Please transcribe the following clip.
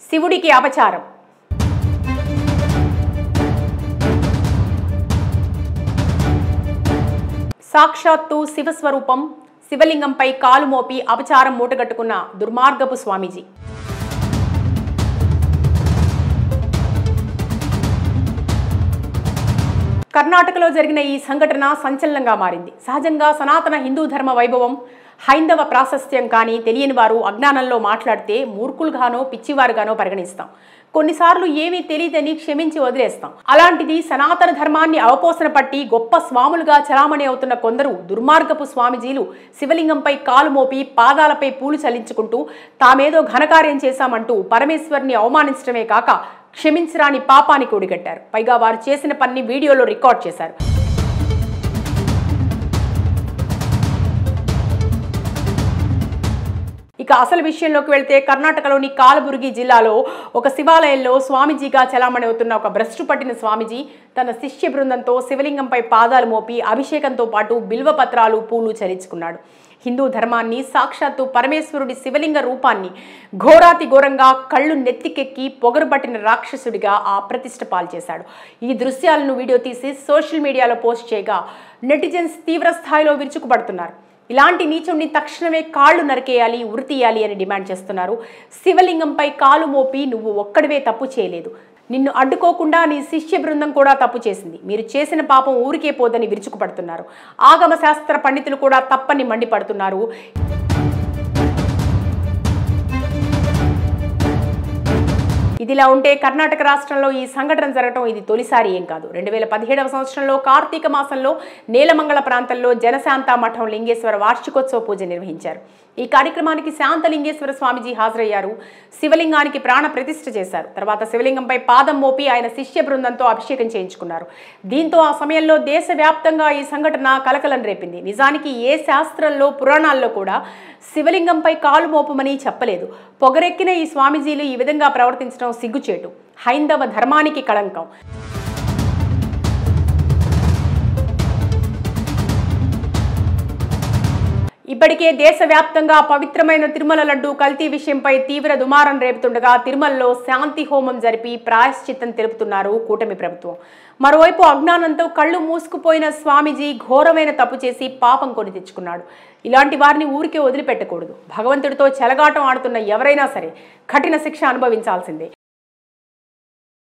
శివుడికి అపచారం. సాక్షాత్తు శివస్వరూపం శివలింగంపై కాలు మోపి అపచారం మూటగట్టుకున్న దుర్మార్గపు స్వామీజీ. కర్ణాటకలో జరిగిన ఈ సంఘటన సంచలనంగా మారింది. సహజంగా సనాతన హిందూ ధర్మ వైభవం, హైందవ ప్రాశస్త్యం కానీ తెలియని వారు అజ్ఞానంలో మాట్లాడితే మూర్ఖులుగానో పిచ్చివారుగానో పరిగణిస్తాం. కొన్నిసార్లు ఏమీ తెలియదని క్షమించి వదిలేస్తాం. అలాంటిది సనాతన ధర్మాన్ని అవపోసన పట్టి గొప్ప స్వాములుగా చలామణి అవుతున్న కొందరు దుర్మార్గపు స్వామీజీలు శివలింగంపై కాలు మోపి పాదాలపై పూలు చల్లించుకుంటూ తామేదో ఘనకార్యం చేశామంటూ పరమేశ్వరుని అవమానించడమే కాక క్షమించరాని పాపానికి ఒడిగట్టారు. పైగా వారు చేసిన పని వీడియోలో రికార్డ్ చేశారు. ఇక అసలు విషయంలోకి వెళ్తే కర్ణాటకలోని కాలబుర్గి జిల్లాలో ఒక శివాలయంలో స్వామీజీగా చలామణి అవుతున్న ఒక భ్రష్టు పట్టిన స్వామీజీ తన శిష్య బృందంతో శివలింగంపై పాదాలు మోపి అభిషేకంతో పాటు బిల్వ పత్రాలు పూలు చల్లించుకున్నాడు. హిందూ ధర్మాన్ని, సాక్షాత్తు పరమేశ్వరుడి శివలింగ రూపాన్ని ఘోరాతి ఘోరంగా కళ్ళు నెత్తికెక్కి పొగరుబట్టిన రాక్షసుడిగా అప్రతిష్ట పాలు చేశాడు. ఈ దృశ్యాలను వీడియో తీసి సోషల్ మీడియాలో పోస్ట్ చేయగా నెటిజన్స్ తీవ్ర స్థాయిలో విరుచుకుపడుతున్నారు. ఇలాంటి నీచుడిని తక్షణమే కాళ్ళు నరికేయాలి, ఉరితీయాలి అని డిమాండ్ చేస్తున్నారు. శివలింగంపై కాలు మోపి నువ్వు ఒక్కడివే తప్పు చేయలేదు, నిన్ను అడ్డుకోకుండా నీ శిష్య బృందం కూడా తప్పు చేసింది, మీరు చేసిన పాపం ఊరికే పోదని విరుచుకుపడుతున్నారు. ఆగమ శాస్త్ర పండితులు కూడా తప్పని మండిపడుతున్నారు. ఇదిలా ఉంటే కర్ణాటక రాష్ట్రంలో ఈ సంఘటన జరగడం ఇది తొలిసారి ఏం కాదు. 2017వ సంవత్సరంలో కార్తీక మాసంలో నేలమంగళ ప్రాంతంలో జనశాంత మఠం లింగేశ్వర వార్షికోత్సవ పూజ నిర్వహించారు. ఈ కార్యక్రమానికి శాంతలింగేశ్వర స్వామీజీ హాజరయ్యారు. శివలింగానికి ప్రాణ ప్రతిష్ఠ చేశారు. తర్వాత శివలింగంపై పాదం మోపి ఆయన శిష్య బృందంతో అభిషేకం చేయించుకున్నారు. దీంతో ఆ సమయంలో దేశవ్యాప్తంగా ఈ సంఘటన కలకలం రేపింది. నిజానికి ఏ శాస్త్రంలో పురాణాల్లో కూడా శివలింగంపై కాలు మోపమని చెప్పలేదు. పొగరెక్కిన ఈ స్వామీజీలు ఈ విధంగా ప్రవర్తించడం సిగ్గుచేటు, హైందవ ధర్మానికి కళంకం. ఇప్పటికే దేశవ్యాప్తంగా పవిత్రమైన తిరుమల లడ్డు కల్తీ విషయంపై తీవ్ర దుమారం రేపుతుండగా తిరుమలలో శాంతి హోమం జరిపి ప్రాయశ్చిత్తం తెలుపుతున్నారు కూటమి ప్రభుత్వం. మరోవైపు అజ్ఞానంతో కళ్ళు మూసుకుపోయిన స్వామీజీ ఘోరమైన తప్పు చేసి పాపం కొని తెచ్చుకున్నాడు. ఇలాంటి వారిని ఊరికే వదిలిపెట్టకూడదు. భగవంతుడితో చెలగాటం ఆడుతున్న ఎవరైనా సరే కఠిన శిక్ష అనుభవించాల్సిందే.